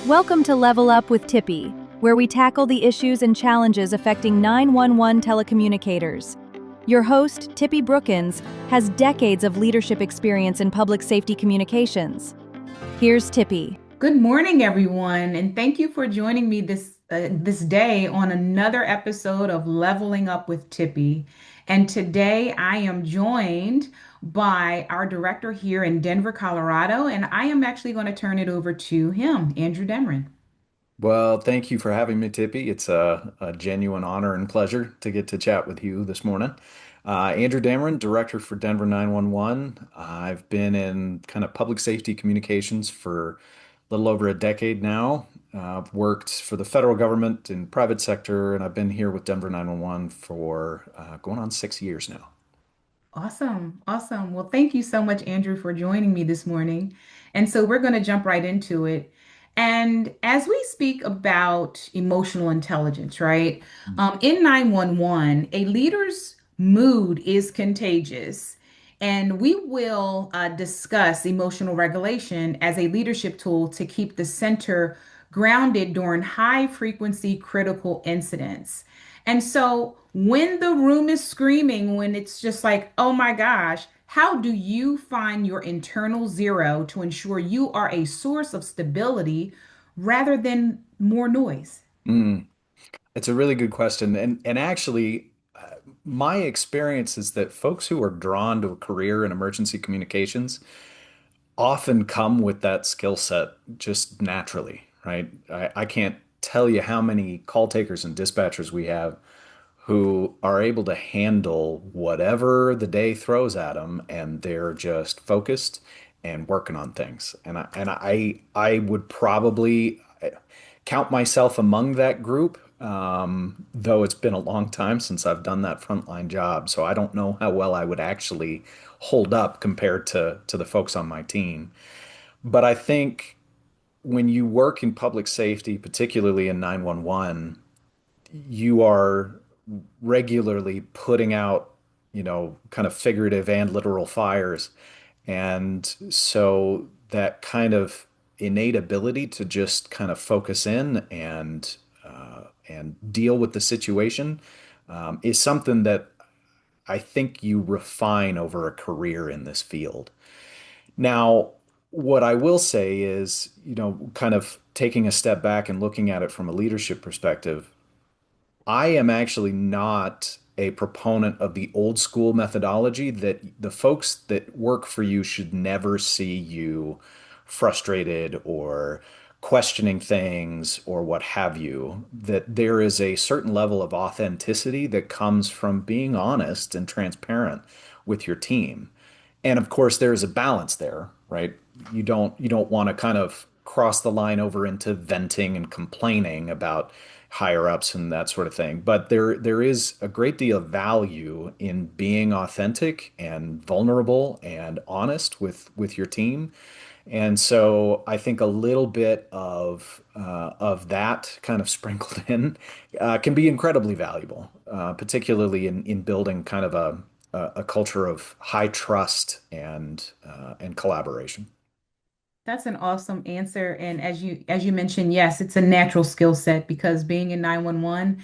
Welcome to Level Up with Tipi, where we tackle the issues and challenges affecting 911 telecommunicators. Your host, Tipi Brookins, has decades of leadership experience in public safety communications. Here's Tipi. Good morning, everyone, and thank you for joining me this day on another episode of Leveling Up with Tippy. And today I am joined by our director here in Denver, Colorado, and I am actually going to turn it over to him, Andrew Dameron. Well, thank you for having me, Tippy. It's a genuine honor and pleasure to get to chat with you this morning. Andrew Dameron, Director for Denver 911. I've been in kind of public safety communications for a little over a decade now. I've worked for the federal government and private sector, and I've been here with Denver 911 for going on 6 years now. Awesome. Awesome. Well, thank you so much, Andrew, for joining me this morning. And so we're going to jump right into it. And as we speak about emotional intelligence, right? In 911, a leader's mood is contagious. And we will discuss emotional regulation as a leadership tool to keep the center grounded during high frequency critical incidents. And so when the room is screaming, when it's just like, oh my gosh, how do you find your internal zero to ensure you are a source of stability rather than more noise? Mm, it's a really good question. And actually, my experience is that folks who are drawn to a career in emergency communications often come with that skill set just naturally, right? I can't tell you how many call takers and dispatchers we have who are able to handle whatever the day throws at them, and they're just focused and working on things. And I would probably count myself among that group, though it's been a long time since I've done that frontline job. So I don't know how well I would actually hold up compared to the folks on my team. But I think when you work in public safety, particularly in 911, you are regularly putting out, kind of figurative and literal fires. And so that kind of innate ability to just kind of focus in and deal with the situation is something that I think you refine over a career in this field. Now, what I will say is, kind of taking a step back and looking at it from a leadership perspective, I am actually not a proponent of the old school methodology that the folks that work for you should never see you frustrated or questioning things or what have you. That there is a certain level of authenticity that comes from being honest and transparent with your team. And of course, there is a balance there, right? You don't want to kind of cross the line over into venting and complaining about higher ups and that sort of thing. But there is a great deal of value in being authentic and vulnerable and honest with your team. And so I think a little bit of that kind of sprinkled in can be incredibly valuable, particularly in building kind of a culture of high trust and collaboration. That's an awesome answer. And as you mentioned, yes, it's a natural skill set because being in 911,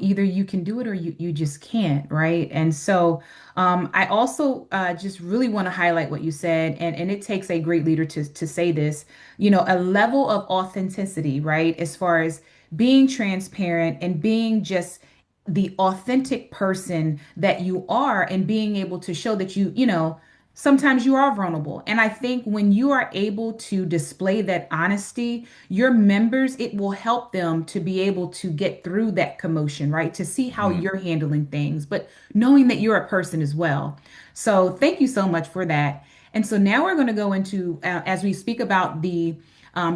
either you can do it or you just can't, right? And so I also just really want to highlight what you said, and it takes a great leader to say this, a level of authenticity, right? As far as being transparent and being just the authentic person that you are and being able to show that sometimes you are vulnerable. And I think when you are able to display that honesty, your members, it will help them to be able to get through that commotion, right? To see how Mm. you're handling things, but knowing that you're a person as well. So thank you so much for that. And so now we're going to go into, as we speak about the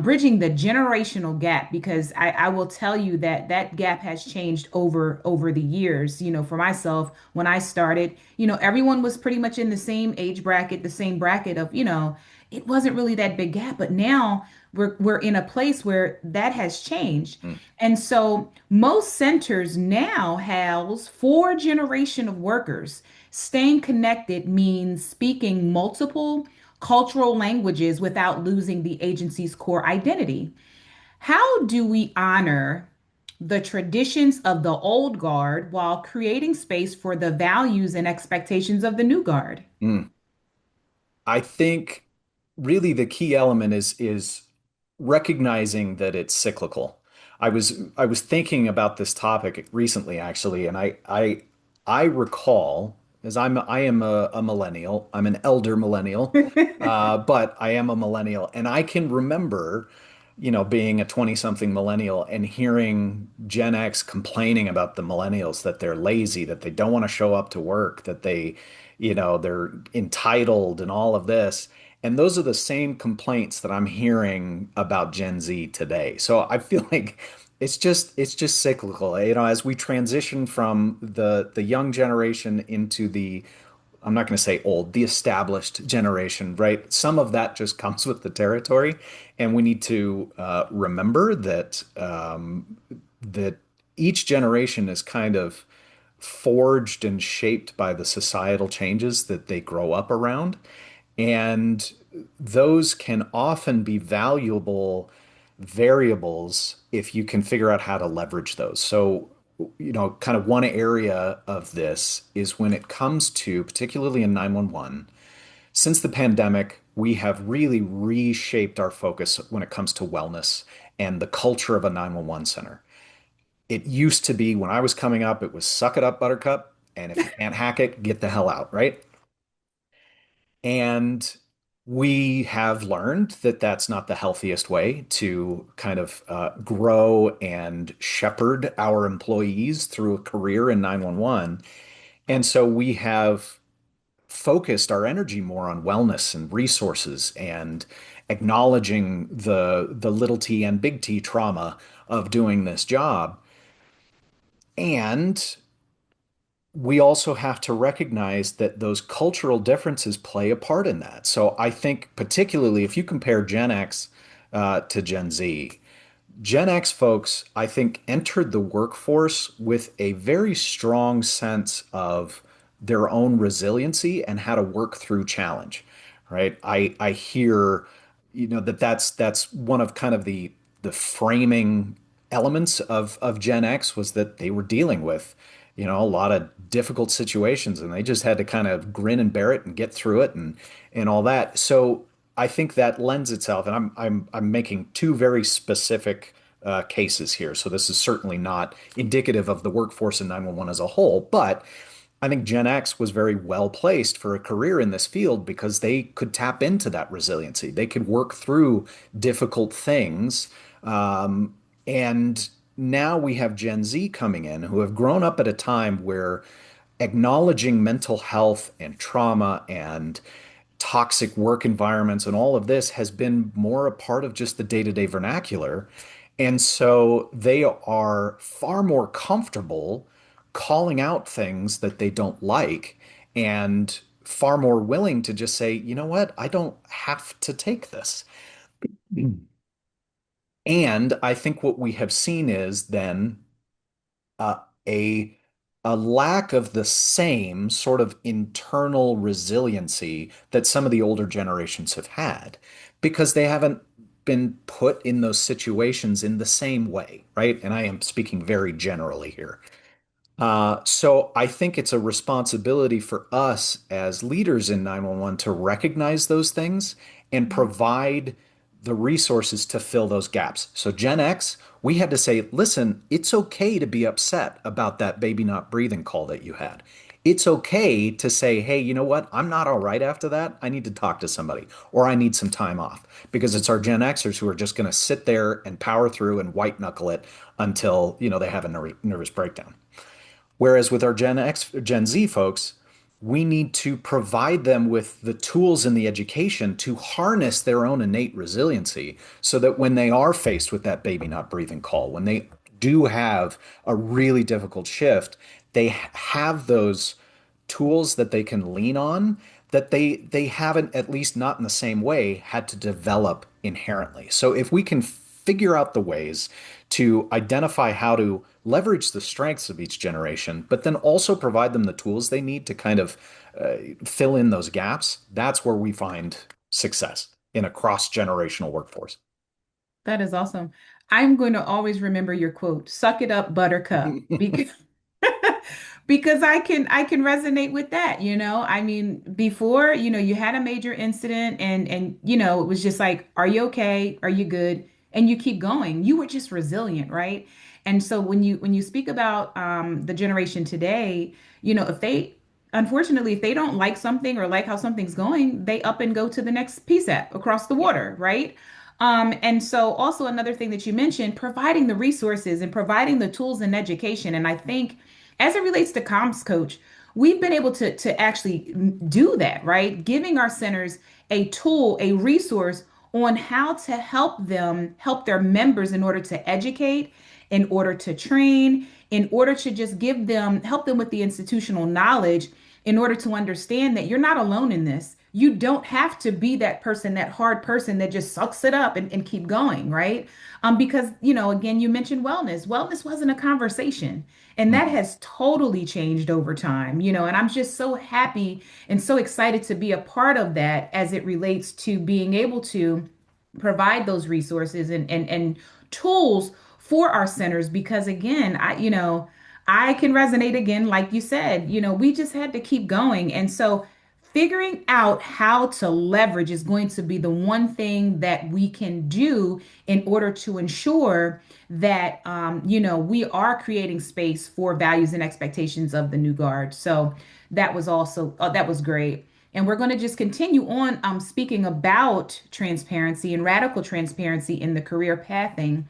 bridging the generational gap, because I will tell you that that gap has changed over the years. For myself, when I started, everyone was pretty much in the same age bracket, the same bracket of, it wasn't really that big gap. But now we're in a place where that has changed. Mm. And so most centers now house four generation of workers. Staying connected means speaking multiple cultural languages without losing the agency's core identity. How do we honor the traditions of the old guard while creating space for the values and expectations of the new guard? Mm. I think really the key element is recognizing that it's cyclical. I was thinking about this topic recently actually, and I recall as I am a millennial. I'm an elder millennial, but I am a millennial, and I can remember, being a 20-something millennial and hearing Gen X complaining about the millennials that they're lazy, that they don't want to show up to work, that they're entitled and all of this. And those are the same complaints that I'm hearing about Gen Z today. So I feel like it's just cyclical. As we transition from the young generation into the, I'm not going to say old, the established generation, right? Some of that just comes with the territory, and we need to remember that each generation is kind of forged and shaped by the societal changes that they grow up around. And those can often be valuable variables if you can figure out how to leverage those. So, kind of one area of this is when it comes to, particularly in 911, since the pandemic, we have really reshaped our focus when it comes to wellness and the culture of a 911 center. It used to be when I was coming up, it was suck it up, buttercup. And if you can't hack it, get the hell out, right? And we have learned that that's not the healthiest way to kind of grow and shepherd our employees through a career in 911. And so we have focused our energy more on wellness and resources and acknowledging the little t and big T trauma of doing this job. And we also have to recognize that those cultural differences play a part in that. So I think, particularly if you compare Gen X to Gen Z, Gen X folks, I think, entered the workforce with a very strong sense of their own resiliency and how to work through challenge, right? I hear, that's one of kind of the framing elements of Gen X was that they were dealing with, a lot of difficult situations and they just had to kind of grin and bear it and get through it and all that. So I think that lends itself, and I'm making two very specific cases here. So this is certainly not indicative of the workforce in 911 as a whole, but I think Gen X was very well placed for a career in this field because they could tap into that resiliency. They could work through difficult things. And now we have Gen Z coming in who have grown up at a time where acknowledging mental health and trauma and toxic work environments and all of this has been more a part of just the day-to-day vernacular. And so they are far more comfortable calling out things that they don't like and far more willing to just say, you know what, I don't have to take this. And I think what we have seen is then uh, a a lack of the same sort of internal resiliency that some of the older generations have had because they haven't been put in those situations in the same way, right? And I am speaking very generally here. So I think it's a responsibility for us as leaders in 911 to recognize those things and provide the resources to fill those gaps. So Gen X, we had to say, listen, it's okay to be upset about that baby not breathing call that you had. It's okay to say, hey, you know what? I'm not all right after that. I need to talk to somebody or I need some time off because it's our Gen Xers who are just going to sit there and power through and white knuckle it until, they have a nervous breakdown. Whereas with our Gen X, Gen Z folks, we need to provide them with the tools and the education to harness their own innate resiliency so that when they are faced with that baby not breathing call, when they do have a really difficult shift, they have those tools that they can lean on that they haven't, at least not in the same way, had to develop inherently. So if we can figure out the ways to identify how to leverage the strengths of each generation, but then also provide them the tools they need to kind of fill in those gaps, that's where we find success in a cross-generational workforce. That is awesome. I'm going to always remember your quote, suck it up, buttercup, because because I can resonate with that, you know? I mean, before, you had a major incident and it was just like, are you okay? Are you good? And you keep going. You were just resilient, right? And so when you speak about the generation today, if they unfortunately, if they don't like something or like how something's going, they up and go to the next PSAP across the water, right? And so also another thing that you mentioned, providing the resources and providing the tools and education. And I think as it relates to comms coach, we've been able to actually do that, right? Giving our centers a tool, a resource on how to help them help their members in order to educate, in order to train, in order to just help them with the institutional knowledge in order to understand that you're not alone in this. You don't have to be that person, that hard person that just sucks it up and keep going, right? Because, again, you mentioned wellness. Wellness wasn't a conversation. And that Mhm. has totally changed over time, and I'm just so happy and so excited to be a part of that as it relates to being able to provide those resources and tools for our centers because again, I can resonate again, like you said, we just had to keep going. And so figuring out how to leverage is going to be the one thing that we can do in order to ensure that we are creating space for values and expectations of the new guard. So that was great. And we're going to just continue on speaking about transparency and radical transparency in the career pathing.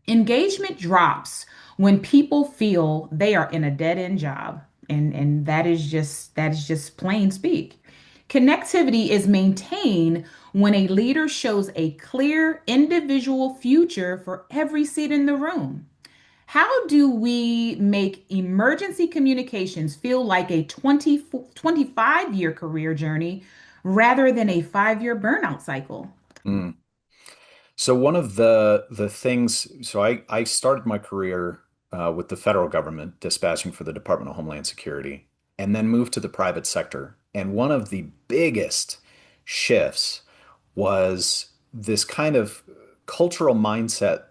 Engagement drops when people feel they are in a dead-end job. And that is just plain speak. Connectivity is maintained when a leader shows a clear individual future for every seat in the room. How do we make emergency communications feel like a 25-year career journey rather than a 5-year burnout cycle? Mm. So one of the things, so I started my career with the federal government, dispatching for the Department of Homeland Security, and then moved to the private sector. And one of the biggest shifts was this kind of cultural mindset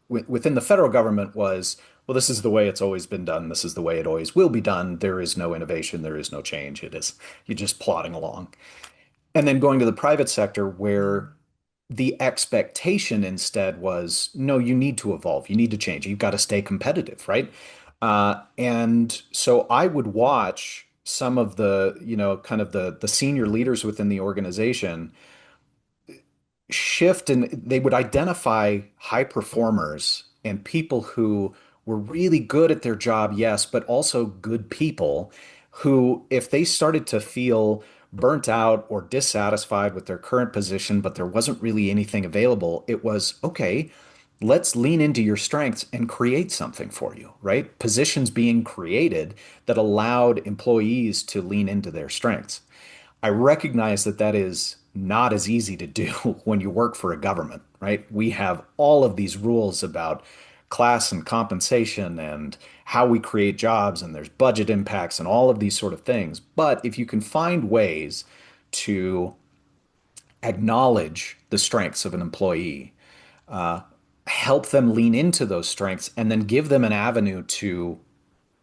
within the federal government was, well, this is the way it's always been done. This is the way it always will be done. There is no innovation. There is no change. It is you're just plodding along. And then going to the private sector where the expectation instead was, no, you need to evolve, you need to change, you've got to stay competitive, right? And so I would watch some of the, kind of the senior leaders within the organization shift and they would identify high performers and people who were really good at their job, yes, but also good people who, if they started to feel burnt out or dissatisfied with their current position, but there wasn't really anything available, it was okay, let's lean into your strengths and create something for you, right? Positions being created that allowed employees to lean into their strengths. I recognize that that is not as easy to do when you work for a government, right? We have all of these rules about class and compensation and how we create jobs, and there's budget impacts and all of these sort of things. But if you can find ways to acknowledge the strengths of an employee, help them lean into those strengths, and then give them an avenue to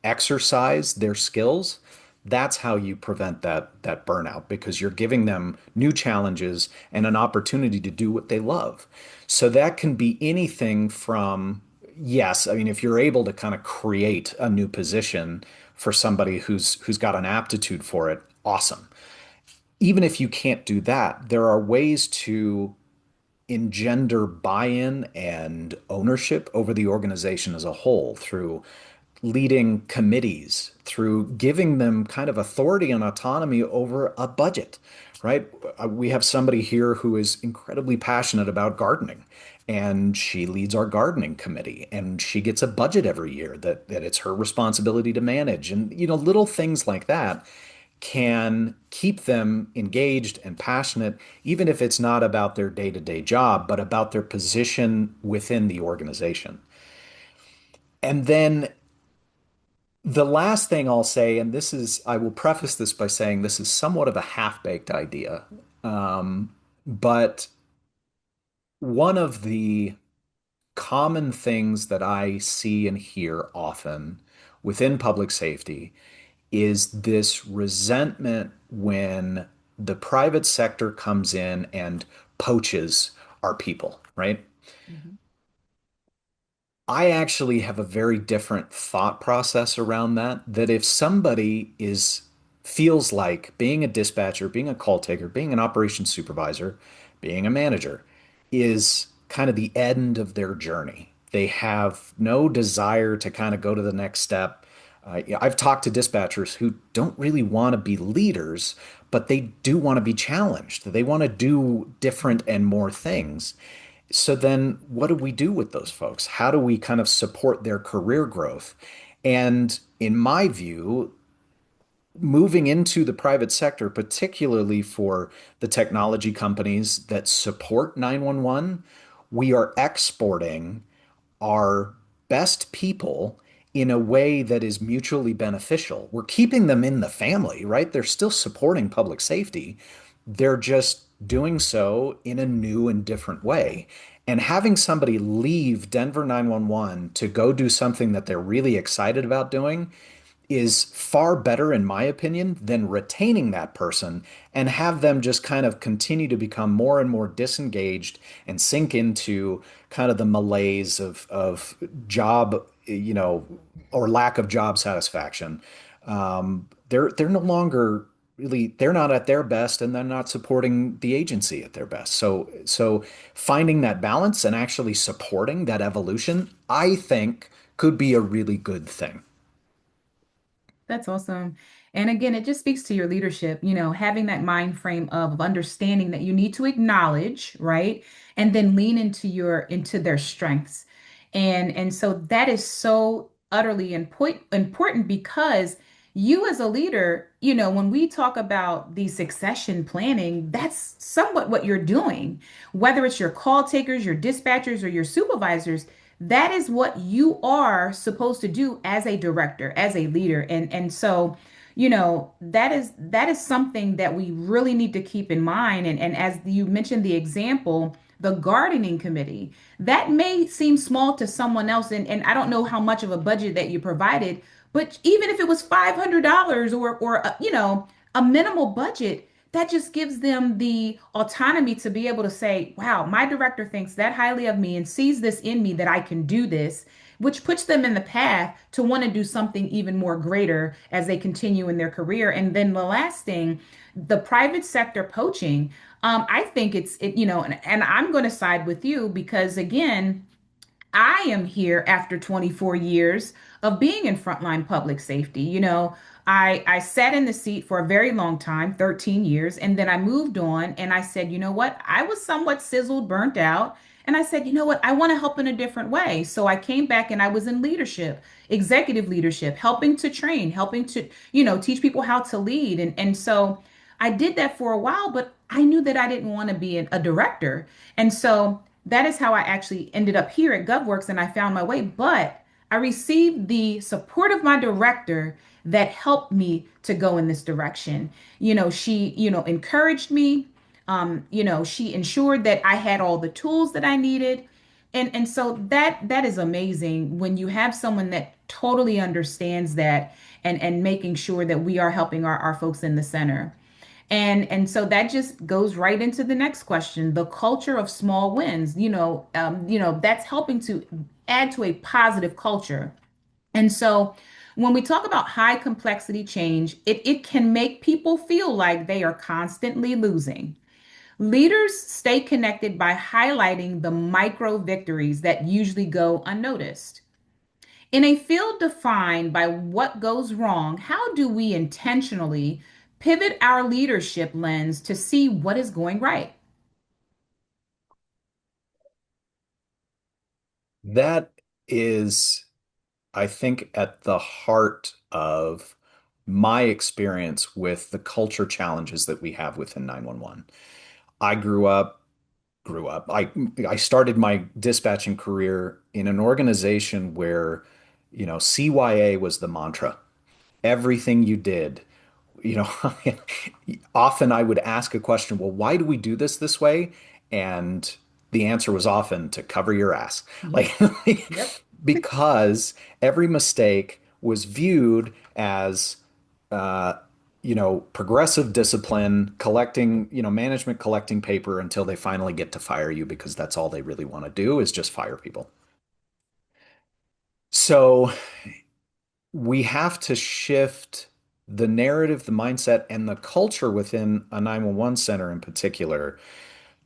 exercise their skills, that's how you prevent that burnout because you're giving them new challenges and an opportunity to do what they love. So that can be anything from, yes, I mean, if you're able to kind of create a new position for somebody who's got an aptitude for it, awesome. Even if you can't do that, there are ways to engender buy-in and ownership over the organization as a whole through leading committees, through giving them kind of authority and autonomy over a budget, right? We have somebody here who is incredibly passionate about gardening, and she leads our gardening committee, and she gets a budget every year that it's her responsibility to manage. And, little things like that can keep them engaged and passionate, even if it's not about their day-to-day job, but about their position within the organization. And then the last thing I'll say, and I will preface this by saying this is somewhat of a half-baked idea, but one of the common things that I see and hear often within public safety is this resentment when the private sector comes in and poaches our people, right? Mhm. I actually have a very different thought process around that. That if somebody is feels like being a dispatcher, being a call taker, being an operations supervisor, being a manager is kind of the end of their journey. They have no desire to kind of go to the next step. I've talked to dispatchers who don't really want to be leaders, but they do want to be challenged. They want to do different and more things. So then what do we do with those folks? How do we kind of support their career growth? And in my view, moving into the private sector, particularly for the technology companies that support 911, we are exporting our best people in a way that is mutually beneficial. We're keeping them in the family, right? They're still supporting public safety. They're just doing so in a new and different way. And having somebody leave Denver 911 to go do something that they're really excited about doing is far better, in my opinion, than retaining that person and have them just kind of continue to become more and more disengaged and sink into kind of the malaise of job, or lack of job satisfaction. They're no longer really they're not at their best and they're not supporting the agency at their best. So finding that balance and actually supporting that evolution, I think could be a really good thing. That's awesome. And again, it just speaks to your leadership, having that mind frame of understanding that you need to acknowledge, right? And then lean into their strengths. And so that is so utterly important because you as a leader, when we talk about the succession planning, that's somewhat what you're doing. Whether it's your call takers, your dispatchers, or your supervisors, that is what you are supposed to do as a director, as a leader. And so, that is something that we really need to keep in mind. And as you mentioned the example, the gardening committee, that may seem small to someone else. And I don't know how much of a budget that you provided, but even if it was $500 or a minimal budget, that just gives them the autonomy to be able to say, wow, my director thinks that highly of me and sees this in me that I can do this, which puts them in the path to want to do something even more greater as they continue in their career. And then the last thing, the private sector poaching, I think and I'm going to side with you because again, I am here after 24 years of being in frontline public safety. I sat in the seat for a very long time, 13 years, and then I moved on and I said, you know what? I was somewhat sizzled, burnt out. And I said, you know what? I want to help in a different way. So I came back and I was in leadership, executive leadership, helping to train, helping to, teach people how to lead. And so I did that for a while, but I knew that I didn't want to be a director. And so that is how I actually ended up here at GovWorx and I found my way. But I received the support of my director that helped me to go in this direction. She, encouraged me. She ensured that I had all the tools that I needed. And so that is amazing when you have someone that totally understands that and making sure that we are helping our folks in the center. And so that just goes right into the next question, the culture of small wins. That's helping to add to a positive culture. And so when we talk about high complexity change, it can make people feel like they are constantly losing. Leaders stay connected by highlighting the micro victories that usually go unnoticed. In a field defined by what goes wrong, how do we intentionally pivot our leadership lens to see what is going right? That is, I think, at the heart of my experience with the culture challenges that we have within 911. I grew up. I started my dispatching career in an organization where, CYA was the mantra. Everything you did, you know, often I would ask a question, well, why do we do this way? And the answer was often to cover your ass. Yep. Like, Yep. because every mistake was viewed as, uh, progressive discipline, collecting, management collecting paper until they finally get to fire you because that's all they really want to do is just fire people. So we have to shift the narrative, the mindset, and the culture within a 911 center in particular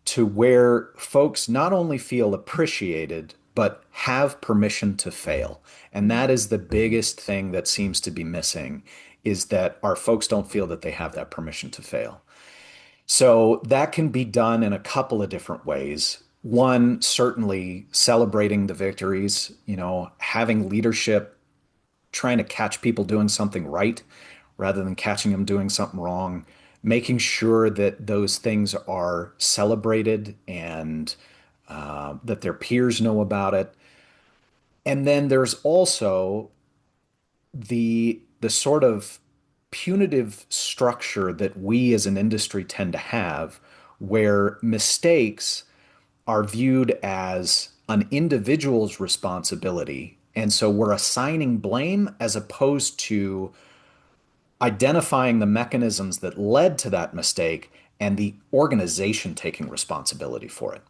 to where folks not only feel appreciated, but have permission to fail. And that Mhm. is the biggest thing that seems to be missing is that our folks don't feel that they have that permission to fail. So that can be done in a couple of different ways. One, certainly celebrating the victories, having leadership trying to catch people doing something right rather than catching them doing something wrong, making sure that those things are celebrated and that their peers know about it. And then there's also the sort of punitive structure that we as an industry tend to have, where mistakes are viewed as an individual's responsibility. And so we're assigning blame as opposed to identifying the mechanisms that led to that mistake and the organization taking responsibility for it.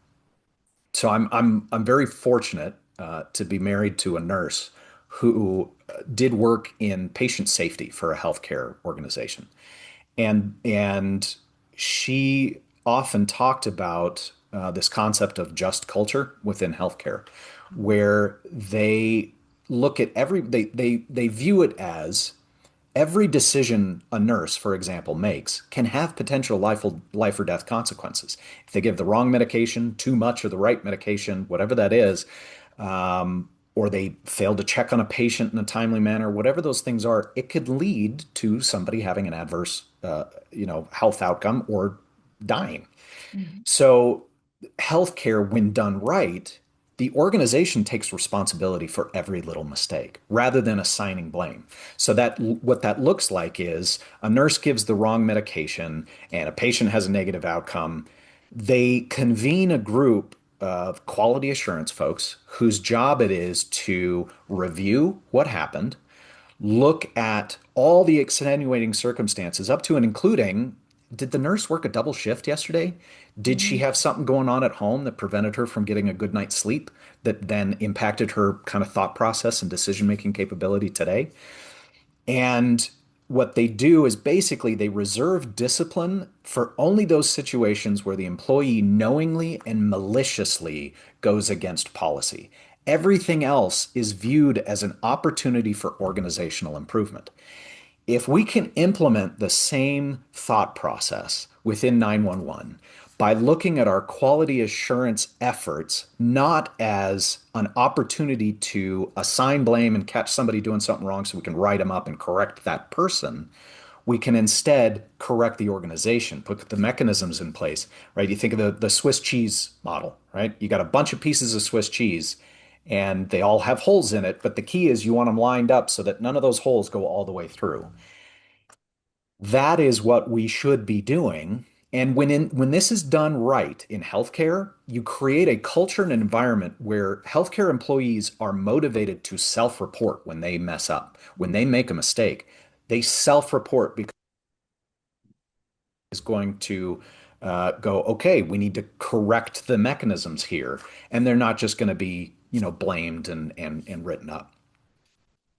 So I'm very fortunate to be married to a nurse who did work in patient safety for a healthcare organization, and she often talked about this concept of just culture within healthcare, where they look at they view it as every decision a nurse, for example, makes can have potential life or death consequences. If they give the wrong medication, too much, or the right medication, whatever that is, or they fail to check on a patient in a timely manner, whatever those things are, it could lead to somebody having an adverse, health outcome or dying. Mhm. So, healthcare, when done right, the organization takes responsibility for every little mistake rather than assigning blame. So that what that looks like is a nurse gives the wrong medication and a patient has a negative outcome. They convene a group of quality assurance folks whose job it is to review what happened, look at all the extenuating circumstances, up to and including did the nurse work a double shift yesterday? Did she Mhm. have something going on at home that prevented her from getting a good night's sleep that then impacted her kind of thought process and decision making capability today? And what they do is basically they reserve discipline for only those situations where the employee knowingly and maliciously goes against policy. Everything else is viewed as an opportunity for organizational improvement. If we can implement the same thought process within 911 by looking at our quality assurance efforts not as an opportunity to assign blame and catch somebody doing something wrong so we can write them up and correct that person, we can instead correct the organization, put the mechanisms in place, right? You think of the Swiss cheese model, right? You got a bunch of pieces of Swiss cheese and they all have holes in it, but the key is you want them lined up so that none of those holes go all the way through. That is what we should be doing. And when this is done right in healthcare, you create a culture and an environment where healthcare employees are motivated to self-report when they mess up, when they make a mistake. They self-report because it's going to go, okay, we need to correct the mechanisms here, and they're not just going to be, blamed and written up.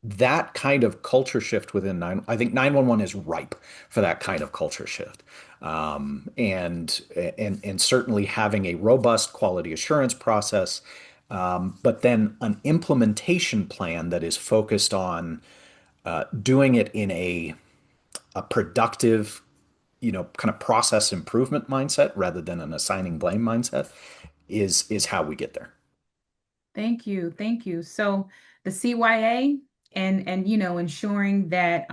That kind of culture shift within I think 911 is ripe for that kind of culture shift. And certainly having a robust quality assurance process, but then an implementation plan that is focused on doing it in a productive, kind of process improvement mindset rather than an assigning blame mindset is how we get there. Thank you. Thank you. So the CYA and ensuring that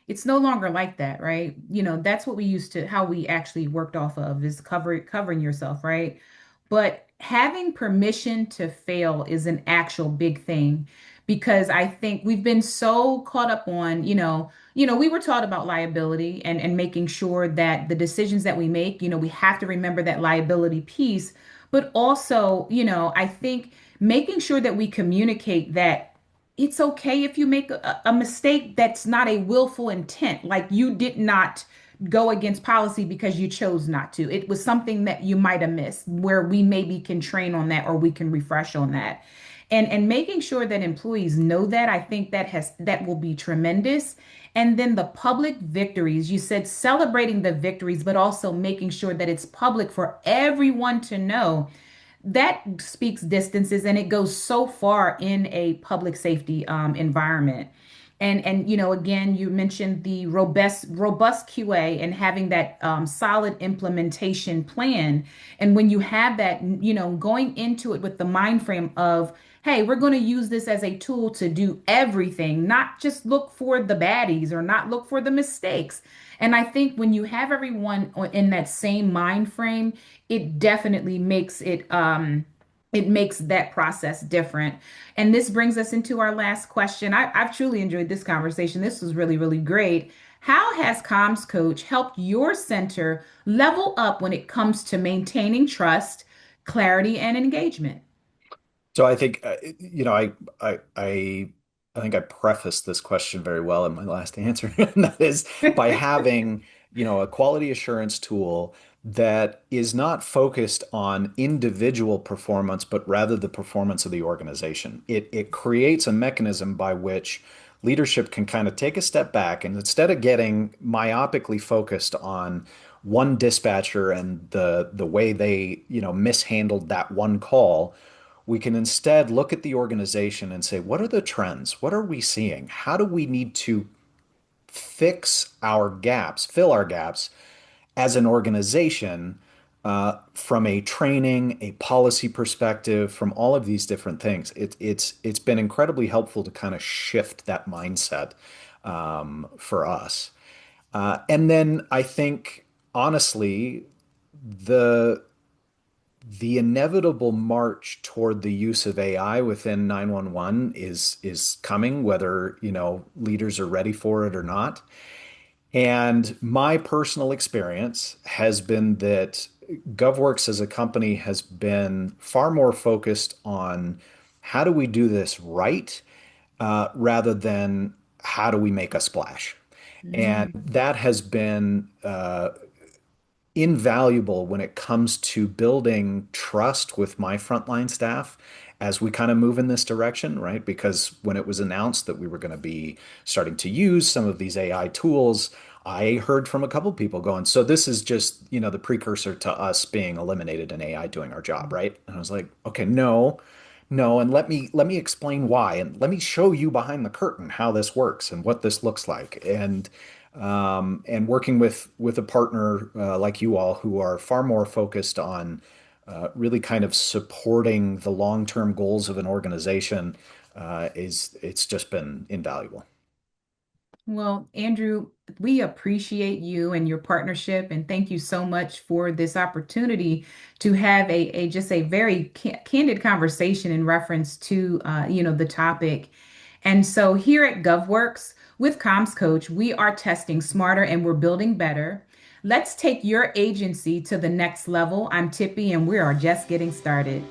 it's no longer like that, right? That's what we used to how we actually worked off of is covering yourself, right? But having permission to fail is an actual big thing because I think we've been so caught up on, we were taught about liability and making sure that the decisions that we make, we have to remember that liability piece. but also, I think making sure that we communicate that it's okay if you make a mistake that's not a willful intent, like you did not go against policy because you chose not to. It was something that you might have missed where we maybe can train on that or we can refresh on that. And making sure that employees know that, I think that will be tremendous. And then the public victories, you said celebrating the victories, but also making sure that it's public for everyone to know, that speaks distances and it goes so far in a public safety environment. And again, you mentioned the robust QA and having that solid implementation plan. And when you have that, going into it with the mind frame of, hey, we're going to use this as a tool to do everything, not just look for the baddies or not look for the mistakes. And I think when you have everyone in that same mind frame, it definitely it makes that process different. And this brings us into our last question. I've truly enjoyed this conversation. This was really, really great. How has Comms Coach helped your center level up when it comes to maintaining trust, clarity, and engagement? So I think I think I prefaced this question very well in my last answer, and that is by having, a quality assurance tool that is not focused on individual performance, but rather the performance of the organization. It creates a mechanism by which leadership can kind of take a step back and instead of getting myopically focused on one dispatcher and the way they, mishandled that one call, we can instead look at the organization and say, what are the trends? What are we seeing? How do we need to fix our gaps, fill our gaps as an organization from a training, a policy perspective, from all of these different things? It's been incredibly helpful to kind of shift that mindset for us. And then I think, honestly, the the inevitable march toward the use of AI within 911 is coming, whether, leaders are ready for it or not. And my personal experience has been that GovWorx as a company has been far more focused on how do we do this right, rather than how do we make a splash. And Mm. that has been invaluable when it comes to building trust with my frontline staff as we kind of move in this direction, right? Because when it was announced that we were going to be starting to use some of these AI tools, I heard from a couple people going, so this is just, the precursor to us being eliminated and AI doing our job, right? And I was like, okay, no, no, and let me explain why, and let me show you behind the curtain how this works and what this looks like. And working with a partner like you all who are far more focused on really kind of supporting the long-term goals of an organization is it's just been invaluable. Well, Andrew, we appreciate you and your partnership, and thank you so much for this opportunity to have a just a very candid conversation in reference to the topic. And so here at GovWorks with Comms Coach, we are testing smarter and we're building better. Let's take your agency to the next level. I'm Tippy, and we are just getting started.